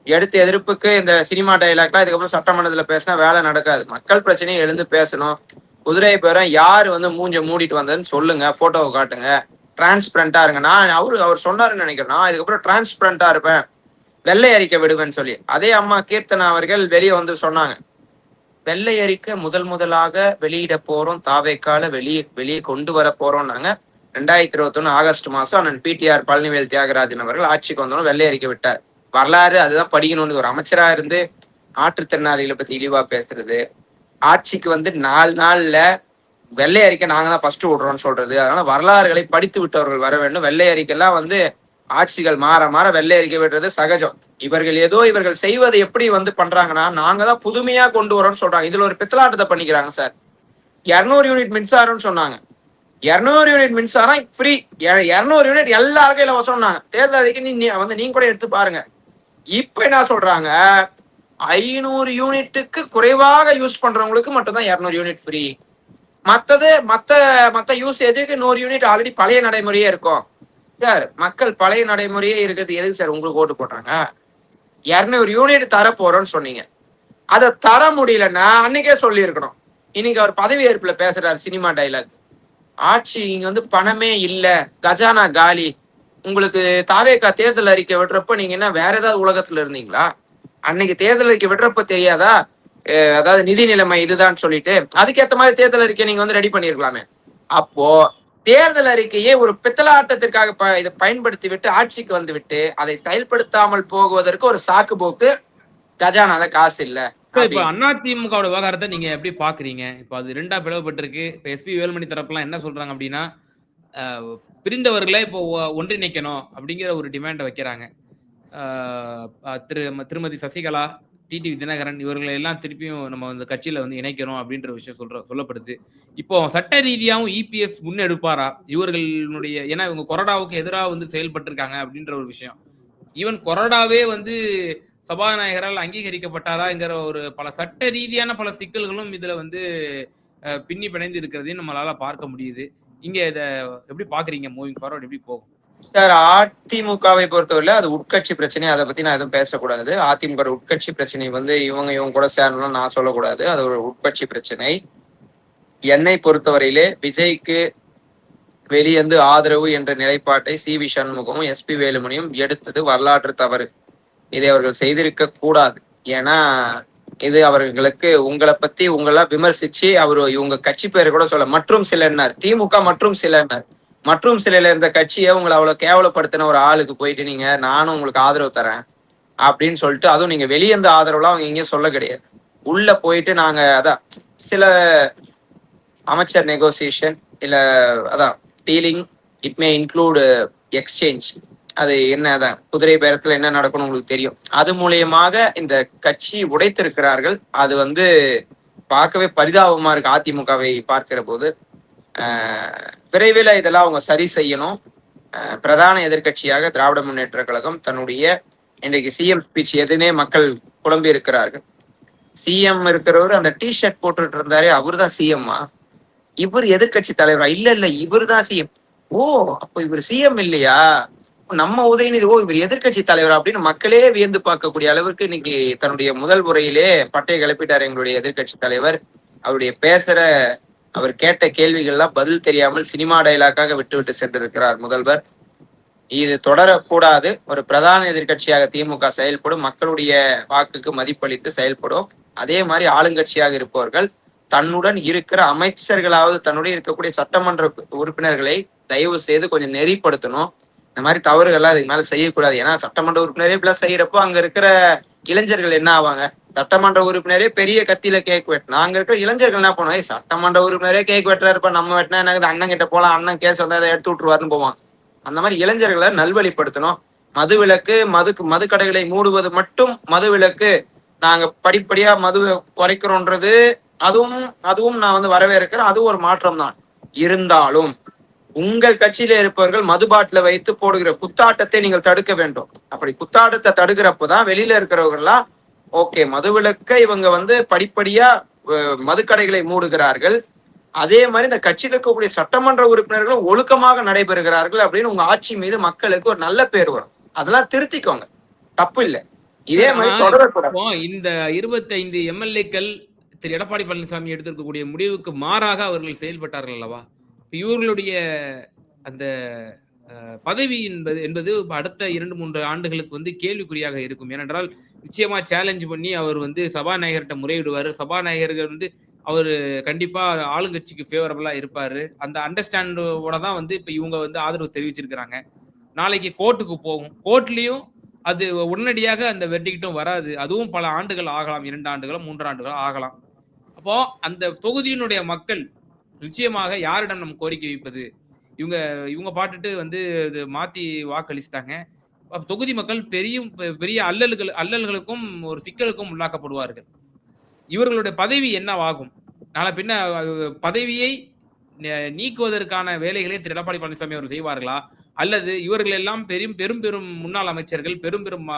எடுத்த எதிர்ப்புக்கு இந்த சினிமா டைலாக்லாம் இதுக்கப்புறம் சட்டமன்றத்துல பேசினா வேலை நடக்காது. மக்கள் பிரச்சனையை எழுந்து பேசணும். குதிரை பேரம் யாரு மூஞ்ச மூடிட்டு வந்ததுன்னு சொல்லுங்க, போட்டோவை காட்டுங்க, டிரான்ஸ்பரண்டா இருங்க. நான் அவர் சொன்னாருன்னு நினைக்கிறேன், நான் இதுக்கப்புறம் டிரான்ஸ்பரண்டா இருப்பேன், வெள்ளை அறிக்கை விடுவேன்னு சொல்லி. அதே அம்மா கீர்த்தனா அவர்கள் வெளியே சொன்னாங்க, வெள்ளை அறிக்கை முதலாக வெளியிட போறோம், தாவேக்கால வெளியே கொண்டு வர போறோம்னாங்க. 2021 ஆகஸ்ட் மாசம் அண்ணன் பிடிஆர் பழனிவேல் தியாகராஜன் அவர்கள் ஆட்சிக்கு வந்தோம் வெள்ளை அறிக்கை விட்டார். வரலாறு அதுதான் படிக்கணும்னு. ஒரு அமைச்சரா இருந்து மாற்றுத்திறனாளிகளை பத்தி இழிவா பேசுறது, ஆட்சிக்கு 4 நாள்ல வெள்ளை அறிக்கை நாங்க தான் ஃபர்ஸ்ட் விடுறோம்னு சொல்றது. அதனால வரலாறுகளை படித்து விட்டவர்கள் வர வேண்டும். வெள்ளை அறிக்கைலாம் ஆட்சிகள் மாற வெள்ளை அறிக்கை விடுறது சகஜம். இவர்கள் செய்வதை எப்படி பண்றாங்கன்னா, நாங்க தான் புதுமையா கொண்டு வரோம்னு சொல்றாங்க. இதுல ஒரு பித்தலாட்டத்தை பண்ணிக்கிறாங்க சார். 200 யூனிட் மின்சாரம்னு சொன்னாங்க. 200 யூனிட் மின்சாரம் ஃப்ரீ, 200 யூனிட் எல்லாருக்கும் இலவசம் சொன்னாங்க. தேர்தல் அறிக்கை நீங்க கூட எடுத்து பாருங்க. இப்ப என்ன சொல்றாங்க, 500 யூனிட்டுக்கு குறைவாக யூஸ் பண்றவங்களுக்கு மட்டும்தான் 200 யூனிட் ஃப்ரீ. மத்த யூசேஜுக்கு 100 யூனிட் ஆல்ரெடி பழைய நடைமுறையே இருக்கும். சார் மக்கள் பழைய நடைமுறையே இருக்கிறது எதுக்கு சார் உங்களுக்கு ஓட்டு போட்டாங்க? 200 யூனிட் தர போறோம்னு சொன்னீங்க. அதை தர முடியலன்னா அன்னைக்கே சொல்லி இருக்கணும். இன்னைக்கு அவர் பதவி ஏற்புல பேசுறாரு சினிமா டைலாக். ஆட்சி இங்க வந்து பணமே இல்ல, கஜானா காலி. உங்களுக்கு தாவேகா தேர்தல் அறிக்கை விடுறப்ப நீங்க என்ன வேற ஏதாவது உலகத்துல இருந்தீங்களா? அன்னைக்கு தேர்தல் அறிக்கை விடுறப்ப தெரியாதா அதாவது நிதி நிலைமை இதுதான் சொல்லிட்டு அதுக்கேற்ற மாதிரி தேர்தல் அறிக்கை நீங்க வந்து ரெடி பண்ணிருக்கலாமே. அப்போ தேர்தல் அறிக்கையை ஒரு பித்தலாட்டத்திற்காக இதை பயன்படுத்தி விட்டு ஆட்சிக்கு வந்து விட்டு அதை செயல்படுத்தாமல் போகுவதற்கு ஒரு சாக்கு போக்கு கஜானால காசு இல்ல. இப்ப அதிமுகவோட விவகாரத்தை நீங்க எப்படி பாக்குறீங்க? இப்ப அது 2ஆ பிளவுபட்டிருக்கு. இப்ப எஸ்பி வேலுமணி தரப்புலாம் என்ன சொல்றாங்க அப்படின்னா, பிரிந்தவர்களை இப்போ ஒன்றிணைக்கணும் அப்படிங்கிற ஒரு டிமாண்ட வைக்கிறாங்க. திருமதி சசிகலா, டிடிவி தினகரன் இவர்களை எல்லாம் திருப்பியும் நம்ம வந்து கட்சியில வந்து இணைக்கணும் அப்படின்ற விஷயம் சொல்லப்படுது. இப்போ சட்ட ரீதியாவும் இபிஎஸ் முன்னெடுப்பாரா? இவர்களுடைய ஏன்னா இவங்க கொறடாவுக்கு எதிராக வந்து செயல்பட்டிருக்காங்க அப்படின்ற ஒரு விஷயம். ஈவன் கொறடாவே வந்து சபாநாயகரால் அங்கீகரிக்கப்பட்டாராங்கிற ஒரு பல சட்ட ரீதியான பல சிக்கல்களும் இதுல வந்து பின்னி பிணைந்து இருக்கிறதையும் நம்மளால பார்க்க முடியுது. இங்க இத எப்படி பாக்குறீங்க? மூவிங் ஃபார்வர்ட் எப்படி போகும்? சார், அதிமுகவை பொறுத்தவரையில அது உட்கட்சி பிரச்சனை. அதை பத்தி நான் எதுவும் பேசக்கூடாது. அதிமுக உட்கட்சி பிரச்சனை வந்து இவங்க கூட சேரணும்னு நான் சொல்லக்கூடாது. அது ஒரு உட்கட்சி பிரச்சனை. என்னை பொறுத்தவரையிலே விஜய்க்கு வெளியேந்து ஆதரவு என்ற நிலைப்பாட்டை சி.வி. சண்முகமும் எஸ்பி வேலுமணியும் எடுத்தது வரலாற்று தவறு. இதை அவர்கள் செய்திருக்க கூடாது. ஏன்னா இது அவர்களுக்கு உங்களை பத்தி உங்களெல்லாம் விமர்சிச்சு இவங்க கட்சி பேரை கூட சொல்ல மற்றும் சிலர்னார். திமுக மற்றும் சிலர்னார். மற்றும் சிலையில இருந்த கட்சியை உங்களை அவ்வளவு கேவலப்படுத்தின ஒரு ஆளுக்கு போயிட்டு நீங்க நானும் உங்களுக்கு ஆதரவு தரேன் அப்படின்னு சொல்லிட்டு, அதுவும் நீங்க வெளியே இருந்த ஆதரவுலாம் அவங்க இங்கே சொல்ல கிடையாது. உள்ள போயிட்டு நாங்க அதான் சில அமைச்சர் நெகோசியேஷன் இல்ல அதான் dealing, it may include exchange. அது என்ன அதான் குதிரை பேரத்துல என்ன நடக்கணும் உங்களுக்கு தெரியும். அது மூலியமாக இந்த கட்சி உடைத்திருக்கிறார்கள். அது வந்து பார்க்கவே பரிதாபமா இருக்கு அதிமுகவை பார்க்கிற போது. விரைவில் இதெல்லாம் அவங்க சரி செய்யணும். பிரதான எதிர்கட்சியாக திராவிட முன்னேற்ற கழகம் தன்னுடைய இன்றைக்கு சிஎம் ஸ்பீச் எதுனே மக்கள் குழம்பி இருக்கிறார்கள். சிஎம் இருக்கிறவர் அந்த டி ஷர்ட் போட்டுட்டு இருந்தாரே, அவரு தான் சிஎம்மா? இவர் எதிர்கட்சி தலைவரா? இல்ல இவர் தான் சிஎம். ஓ, அப்போ இவர் சிஎம் இல்லையா? நம்ம உதயநிதி ஓ இவர் எதிர்கட்சி தலைவரா அப்படின்னு மக்களே வியந்து பார்க்கக்கூடிய அளவுக்கு இன்னைக்கு தன்னுடைய முதல் உரையிலே பட்டையை கிளப்பிட்டார் எங்களுடைய எதிர்கட்சி தலைவர். அவருடைய அவர் கேட்ட கேள்விகள்லாம் பதில் தெரியாமல் சினிமா டைலாக்காக விட்டு சென்றிருக்கிறார் முதல்வர். இது தொடரக்கூடாது. ஒரு பிரதான எதிர்கட்சியாக திமுக செயல்படும், மக்களுடைய வாக்குக்கு மதிப்பளித்து செயல்படும். அதே மாதிரி ஆளுங்கட்சியாக இருப்பவர்கள் தன்னுடன் இருக்கிற அமைச்சர்களாவது தன்னுடைய இருக்கக்கூடிய சட்டமன்ற உறுப்பினர்களை தயவு செய்து கொஞ்சம் நெறிப்படுத்தணும். இந்த மாதிரி தவறுகள்லாம் இதுக்கு மேல செய்யக்கூடாது. ஏன்னா சட்டமன்ற உறுப்பினரே இப்ப செய்யறப்போ அங்க இருக்கிற இளைஞர்கள் என்ன ஆவாங்க? சட்டமன்ற உறுப்பினரே பெரிய கத்தியில கேக் வெட்டினா அங்க இருக்கிற இளைஞர்கள் என்ன பண்ணுவாங்க? சட்டமன்ற உறுப்பினரே கேக் வெட்டுறாருப்ப, நம்ம வெட்டினா என்ன, அண்ணன் கிட்ட போலாம், அண்ணன் கேஸ் வந்தா அதை எடுத்து விட்டுருவாருன்னு போவான். அந்த மாதிரி இளைஞர்களை நல்வழிப்படுத்தணும். மதுவிலக்கு, மது கடைகளை மூடுவது மட்டும் மதுவிலக்கு, நாங்க படிப்படியா மது குறைக்கிறோன்றது அதுவும் நான் வந்து வரவேற்கிறேன். அதுவும் ஒரு மாற்றம் தான். இருந்தாலும் உங்கள் கட்சியில இருப்பவர்கள் மதுபாட்டில வைத்து போடுகிற குத்தாட்டத்தை நீங்கள் தடுக்க வேண்டும். அப்படி குத்தாட்டத்தை தடுக்கிறப்போதான் வெளியில இருக்கிறவர்கள்லாம் ஓகே, மதுவிலக்க இவங்க வந்து படிப்படியா மதுக்கடைகளை மூடுகிறார்கள், அதே மாதிரி இந்த கட்சியில் இருக்கக்கூடிய சட்டமன்ற உறுப்பினர்களும் ஒழுக்கமாக நடைபெறுகிறார்கள் அப்படின்னு உங்க ஆட்சி மீது மக்களுக்கு ஒரு நல்ல பேர் வரும். அதெல்லாம் திருத்திக்கோங்க, தப்பு இல்லை. இதே மாதிரி தொடரக்கூடாது. இந்த 25 எம்எல்ஏக்கள் திரு எடப்பாடி பழனிசாமி எடுத்திருக்கக்கூடிய முடிவுக்கு மாறாக அவர்கள் செயல்பட்டார்கள் அல்லவா? இவர்களுடைய அந்த பதவி என்பது அடுத்த 2-3 ஆண்டுகளுக்கு வந்து கேள்விக்குறியாக இருக்கும். ஏனென்றால் நிச்சயமா சேலஞ்ச் பண்ணி அவர் வந்து சபாநாயகர்கிட்ட முறையிடுவாரு. சபாநாயகர்கள் வந்து அவர் கண்டிப்பா ஆளுங்கட்சிக்கு ஃபேவரபிளா இருப்பாரு. அந்த அண்டர்ஸ்டாண்டோட தான் வந்து இப்ப இவங்க வந்து ஆதரவு தெரிவிச்சிருக்கிறாங்க. நாளைக்கு கோர்ட்டுக்கு போகும். கோர்ட்லயும் அது உடனடியாக அந்த வெர்டிக்ட்டும் வராது. அதுவும் பல ஆண்டுகள் ஆகலாம். 2 ஆண்டுகளோ 3 ஆண்டுகளோ ஆகலாம். அப்போ அந்த தொகுதியினுடைய மக்கள் நிச்சயமாக யாரிடம் நம்ம கோரிக்கை வைப்பது? இவங்க பாட்டுட்டு வந்து மாத்தி வாக்களிச்சிட்டாங்க. தொகுதி மக்கள் பெரிய அல்லல்களுக்கும் ஒரு சிக்கலுக்கும் உள்ளாக்கப்படுவார்கள். இவர்களுடைய பதவி என்னவாகும்? நாளை பின்ன பதவியை நீக்குவதற்கான வேலைகளை திரு எடப்பாடி பழனிசாமி அவர் செய்வார்களா? அல்லது இவர்கள் எல்லாம் பெரும் முன்னாள் அமைச்சர்கள், பெரும்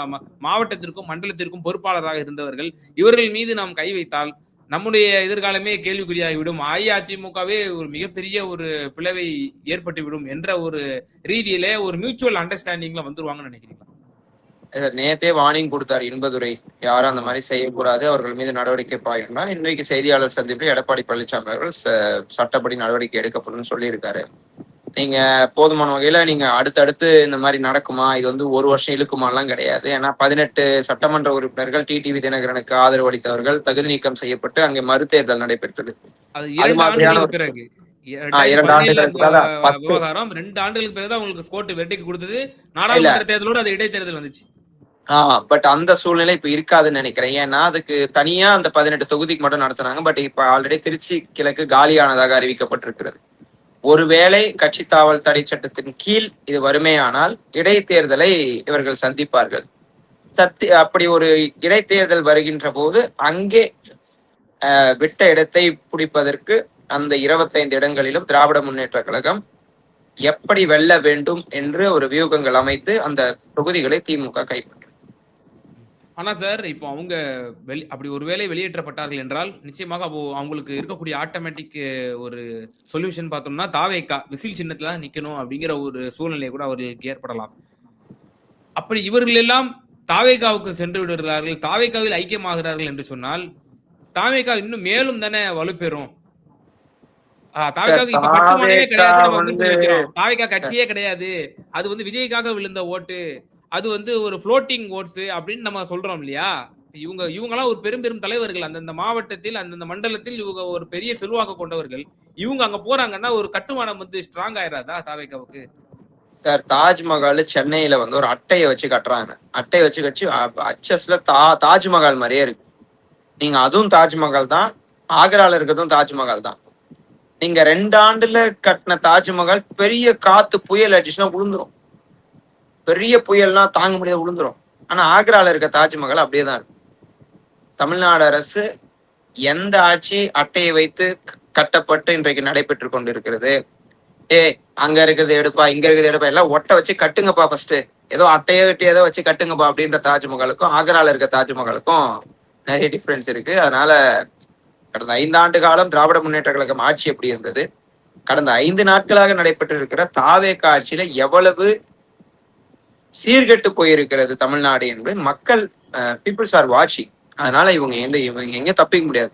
மாவட்டத்திற்கும் மண்டலத்திற்கும் பொறுப்பாளராக இருந்தவர்கள், இவர்கள் மீது நாம் கை வைத்தால் நம்முடைய எதிர்காலமே கேள்விக்குறியாகிவிடும், அஇஅதிமுகவே ஒரு மிகப்பெரிய ஒரு பிளவை ஏற்பட்டுவிடும் என்ற ஒரு ரீதியிலே ஒரு மியூச்சுவல் அண்டர்ஸ்டாண்டிங்ல வந்துருவாங்கன்னு நினைக்கிறீங்களா? நேத்தே வார்னிங் கொடுத்தார் இன்பதுரை, யாரும் அந்த மாதிரி செய்யக்கூடாது, அவர்கள் மீது நடவடிக்கை பாயும்னா. இன்றைக்கு செய்தியாளர் சந்திப்பில் எடப்பாடி பழனிசாமி அவர்கள் சட்டப்படி நடவடிக்கை எடுக்கப்படும் சொல்லியிருக்காரு. நீங்க போதுமான வகையில நீங்க அடுத்தடுத்து இந்த மாதிரி நடக்குமா, இது வந்து ஒரு வருஷம் இழுக்குமாலாம் கிடையாது. ஏன்னா 18 சட்டமன்ற உறுப்பினர்கள் டிடிவி தினகரனுக்கு ஆதரவு அளித்தவர்கள் தகுதி நீக்கம் செய்யப்பட்டு அங்கே மறுதேர்தல் நடைபெற்றது. அது அது 2 மாதிரியான ஆண்டுகளுக்கு பிறகு. 2 2017 ஆண்டுகளுக்கு அந்த அதான் 10 விவகாரம் 2 ஆண்டுகளுக்கு பிறகு தான் உங்களுக்கு கோர்ட் வெர்டிக்ட் கொடுத்தது. இல்ல. நாடாளுமன்ற தேர்தலோட அது இடைத்தேர்தல் வந்துச்சு. பட் அந்த சூழ்நிலை இப்ப இருக்காதுன்னு நினைக்கிறேன். ஏன்னா அதுக்கு தனியா அந்த 18 தொகுதிக்கு மட்டும் நடத்துனாங்க. பட் இப்ப ஆல்ரெடி திருச்சி கிழக்கு காலியானதாக அறிவிக்கப்பட்டிருக்கிறது. ஒருவேளை கட்சி தாவல் தடை சட்டத்தின் கீழ் இது வறுமையானால் இடைத்தேர்தலை இவர்கள் சந்திப்பார்கள். அப்படி ஒரு இடைத்தேர்தல் வருகின்ற போது அங்கே விட்ட இடத்தை பிடிப்பதற்கு அந்த 25 இடங்களிலும் திராவிட முன்னேற்ற கழகம் எப்படி வெல்ல வேண்டும் என்று ஒரு வியூகங்கள் அமைத்து அந்த தொகுதிகளை திமுக கைப்பற்றும். ஆனா சார், இப்போ அவங்க அப்படி ஒருவேளை வெளியேற்றப்பட்டார்கள் என்றால், நிச்சயமாக அவங்களுக்கு இருக்கக்கூடிய ஆட்டோமேட்டிக் ஒரு சொல்யூஷன் பார்த்தோம்னா, தாவேகா விசில் சின்னத்துல தான் நிக்கணும் அப்படிங்கிற ஒரு சூழ்நிலை கூட அவர்களுக்கு ஏற்படலாம். அப்படி இவர்கள் எல்லாம் தாவேகாவுக்கு சென்று விடுகிறார்கள், தாவேகாவில் ஐக்கியமாகிறார்கள் என்று சொன்னால், தாவேகா இன்னும் மேலும் தானே வலுப்பெறும். தாவேகாவுக்கு இப்ப கட்டுமானமே கிடையாது. நம்ம வந்து நிக்கிறோம். தாவேகா கட்சியே கிடையாது. அது வந்து விஜய்க்காக விழுந்த ஓட்டு. அது வந்து ஒரு ஃப்ளோட்டிங் ஓட்ஸ் அப்படின்னு நம்ம சொல்றோம் இல்லையா? இவங்கலாம் ஒரு பெரும் தலைவர்கள். அந்தந்த மாவட்டத்தில், அந்தந்த மண்டலத்தில் இவங்க ஒரு பெரிய செல்வாக்கு கொண்டவர்கள். இவங்க அங்க போறாங்கன்னா ஒரு கட்டுமானம் வந்து ஸ்ட்ராங் ஆயிராதா தாவேகாவுக்கு? சார், தாஜ்மஹால் சென்னையில வந்து ஒரு அட்டையை வச்சு கட்டுறாங்க. அட்டையை வச்சு கட்சி அச்சஸ்ல தாஜ்மஹால் மாதிரியே இருக்கு. நீங்க அதுவும் தாஜ்மஹால் தான், ஆக்ரால இருக்கிறதும் தாஜ்மஹால் தான். நீங்க 2 ஆண்டுல கட்டின தாஜ்மஹால் பெரிய காத்து புயல் அடிச்சுன்னா விழுந்துரும். பெரிய புயல்னா தாங்க முடியாது, விழுந்துரும். ஆனா ஆக்ரால இருக்க தாஜ்மஹால் அப்படியே தான் இருக்கு. தமிழ்நாடு அரசு எந்த ஆட்சி அட்டையை வைத்து கட்டப்பட்டு இன்றைக்கு நடைபெற்று கொண்டிருக்கிறது? அங்க இருக்கிறது எடுப்பா, இங்க இருக்கிறது எடுப்பா, எல்லாம் ஒட்ட வச்சு கட்டுங்கப்பா ஃபர்ஸ்ட். ஏதோ அட்டையை கட்டி ஏதோ வச்சு கட்டுங்கப்பா அப்படின்ற தாஜ்மஹாலுக்கும் ஆக்ரால இருக்க தாஜ்மஹாலுக்கும் நிறைய டிஃபரன்ஸ் இருக்கு. அதனால கடந்த 5 ஆண்டு காலம் திராவிட முன்னேற்ற கழகம் ஆட்சி எப்படி இருந்தது, கடந்த 5 நாட்களாக நடைபெற்று இருக்கிற தாவேகா ஆட்சியில எவ்வளவு சீர்கெட்டு போயிருக்கிறது தமிழ்நாடு என்பது மக்கள் பீப்புள்ஸ் ஆர் வாட்சிங். அதனால இவங்க எங்க தப்பிக்க முடியாது.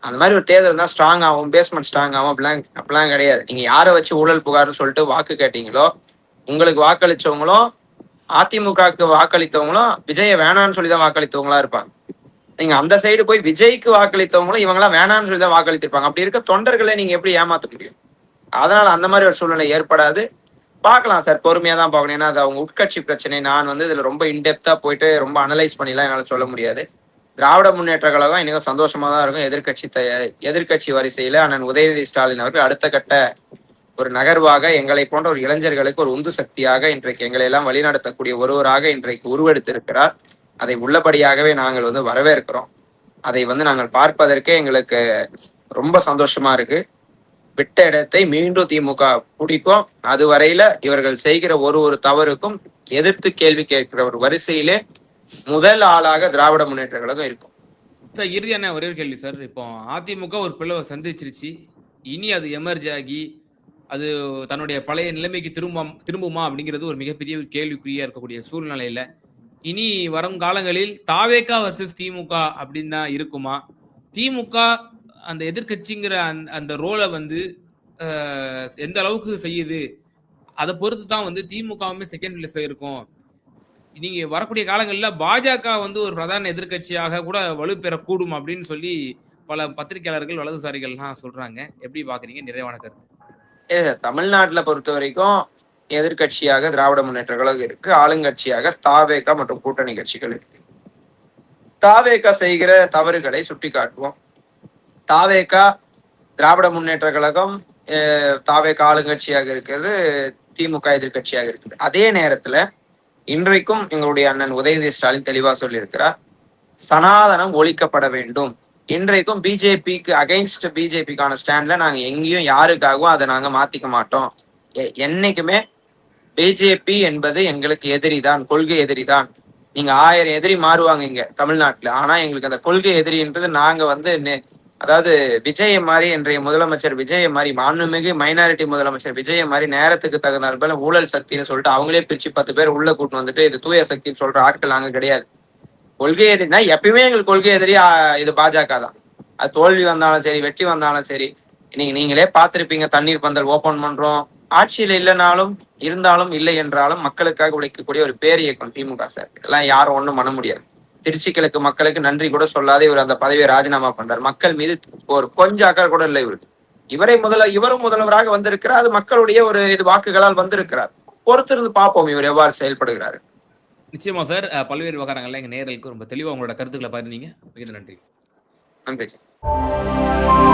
அந்த மாதிரி ஒரு தேர்தல் தான் ஸ்ட்ராங் ஆகும், பேஸ்மெண்ட் ஸ்ட்ராங் ஆகும் அப்படிலாம் கிடையாது. நீங்க யாரை வச்சு ஊழல் புகார்னு சொல்லிட்டு வாக்கு கேட்டீங்களோ, உங்களுக்கு வாக்களிச்சவங்களும் அதிமுகவுக்கு வாக்களித்தவங்களும் விஜய வேணான்னு சொல்லிதான் வாக்களித்தவங்களா இருப்பாங்க. நீங்க அந்த சைடு போய் விஜய்க்கு வாக்களித்தவங்களும் இவங்கெல்லாம் வேணான்னு சொல்லிதான் வாக்களித்திருப்பாங்க. அப்படி இருக்க தொண்டர்களை நீங்க எப்படி ஏமாத்த முடியும்? அதனால அந்த மாதிரி ஒரு சூழ்நிலை ஏற்படாது. பார்க்கலாம் சார், பொறுமையா தான் பார்க்கணும். ஏன்னா அது அவங்க உட்கட்சி பிரச்சனை. நான் வந்து இதுல ரொம்ப இன்டெப்தா போயிட்டு ரொம்ப அனலைஸ் பண்ணிலாம் என்னால சொல்ல முடியாது. திராவிட முன்னேற்ற கழகம் இன்னும் சந்தோஷமா தான் இருக்கும். எதிர்கட்சி வரிசையில அண்ணன் உதயநிதி ஸ்டாலின் அவர்கள் அடுத்த கட்ட ஒரு நகர்வாக எங்களை போன்ற ஒரு இளைஞர்களுக்கு ஒரு உந்து சக்தியாக இன்றைக்கு எங்களை எல்லாம் வழிநடத்தக்கூடிய ஒருவராக இன்றைக்கு உருவெடுத்திருக்கிறார். அதை உள்ளபடியாகவே நாங்கள் வந்து வரவேற்கிறோம். அதை வந்து நாங்கள் பார்ப்பதற்கே எங்களுக்கு ரொம்ப சந்தோஷமா இருக்கு. விட்ட இடத்தை மீண்டும் திமுக பிடிக்கும். அதுவரையில இவர்கள் செய்கிற ஒரு தவறுக்கும் எதிர்த்து கேள்வி கேட்கிற ஒரு வரிசையிலே முதல் ஆளாக திராவிட முன்னேற்ற கழகம் இருக்கும். சார், இறுதியான ஒரே ஒரு கேள்வி சார். இப்போ அதிமுக ஒரு பிளவை சந்திச்சிருச்சு. இனி அது எமர்ஜ் ஆகி அது தன்னுடைய பழைய நிலைமைக்கு திரும்புமா அப்படிங்கிறது ஒரு மிகப்பெரிய கேள்விக்குறியா இருக்கக்கூடிய சூழ்நிலையில இனி வரும் காலங்களில் தாவேகா வர்சஸ் திமுக அப்படின்னு தான் இருக்குமா? திமுக அந்த எதிர்கட்சிங்கிற அந்த ரோலை வந்து எந்த அளவுக்கு செய்யுது, அதை பொறுத்து தான் வந்து திமுகவுமே செகண்ட் பிளேஸ்ல இருக்கும். நீங்க வரக்கூடிய காலங்களில் பாஜக வந்து ஒரு பிரதான எதிர்கட்சியாக கூட வலுப்பெறக்கூடும் அப்படின்னு சொல்லி பல பத்திரிகையாளர்கள் வலதுசாரிகள்லாம் சொல்றாங்க. எப்படி பாக்குறீங்க? நிறைவான கருத்து. தமிழ்நாட்டுல பொறுத்த வரைக்கும் எதிர்கட்சியாக திராவிட முன்னேற்ற கழகம் இருக்கு, ஆளுங்கட்சியாக தாவேகா மற்றும் கூட்டணி கட்சிகள் இருக்கு. தாவேகா செய்கிற தவறுகளை சுட்டி காட்டுவோம். தாவேகா திராவிட முன்னேற்ற கழகம் தாவேகா ஆளுங்கட்சியாக இருக்கிறது, திமுக எதிர்கட்சியாக இருக்குது. அதே நேரத்துல இன்றைக்கும் எங்களுடைய அண்ணன் உதயநிதி ஸ்டாலின் தெளிவா சொல்லியிருக்கிறார், சனாதனம் ஒழிக்கப்பட வேண்டும். இன்றைக்கும் பிஜேபிக்கு அகைன்ஸ்ட் பிஜேபிக்கான ஸ்டாண்ட்ல நாங்க எங்கேயும் யாருக்காகவும் அதை நாங்க மாத்திக்க மாட்டோம். என்னைக்குமே பிஜேபி என்பது எங்களுக்கு எதிரிதான், கொள்கை எதிரிதான். நீங்க 1000 எதிரி மாறுவாங்க இங்க தமிழ்நாட்டுல, ஆனா எங்களுக்கு அந்த கொள்கை எதிரின்றது நாங்க வந்து அதாவது விஜய மாதிரி இன்றைய முதலமைச்சர் விஜய மாதிரி மாண்புமிகு மைனாரிட்டி முதலமைச்சர் விஜய மாதிரி நேரத்துக்கு தகுந்தால் போல ஊழல் சக்தின்னு சொல்லிட்டு அவங்களே பிரிச்சு 10 பேர் உள்ள கூட்டு வந்துட்டு இது தூய சக்தின்னு சொல்ற ஆட்கள் நாங்க கிடையாது. கொள்கை எதிரினா எப்பயுமே எங்களுக்கு கொள்கை எதிரி இது பாஜக தான். அது தோல்வி வந்தாலும் சரி வெற்றி வந்தாலும் சரி. நீங்களே பார்த்திருப்பீங்க, தண்ணீர் பந்தல் ஓபன் பண்றோம். ஆட்சியில இல்லைனாலும் இருந்தாலும் இல்லை என்றாலும் மக்களுக்காக உழைக்கக்கூடிய ஒரு பேர் இயக்கம் திமுக சார். இதெல்லாம் யாரும் ஒண்ணும் பண்ண முடியாது. திருச்சி கிழக்கு மக்களுக்கு நன்றி கூட சொல்லாத இவர் அந்த பதவியை ராஜினாமா பண்றார். மக்கள் மீது ஒரு கொஞ்சம் அக்கறை கூட இல்லை இவருக்கு. இவரும் முதல்வராக வந்திருக்கிறார். அது மக்களுடைய ஒரு இது வாக்குகளால் வந்திருக்கிறார். பொறுத்திருந்து பார்ப்போம் இவர் எவ்வாறு செயல்படுகிறார். நிச்சயமா சார். பல்வேறு விவகாரங்கள்ல எங்க நேயர்களுக்கு ரொம்ப தெளிவா உங்களோட கருத்துக்களை பகிர்ந்தீங்க. மிக நன்றி. நன்றி சார்.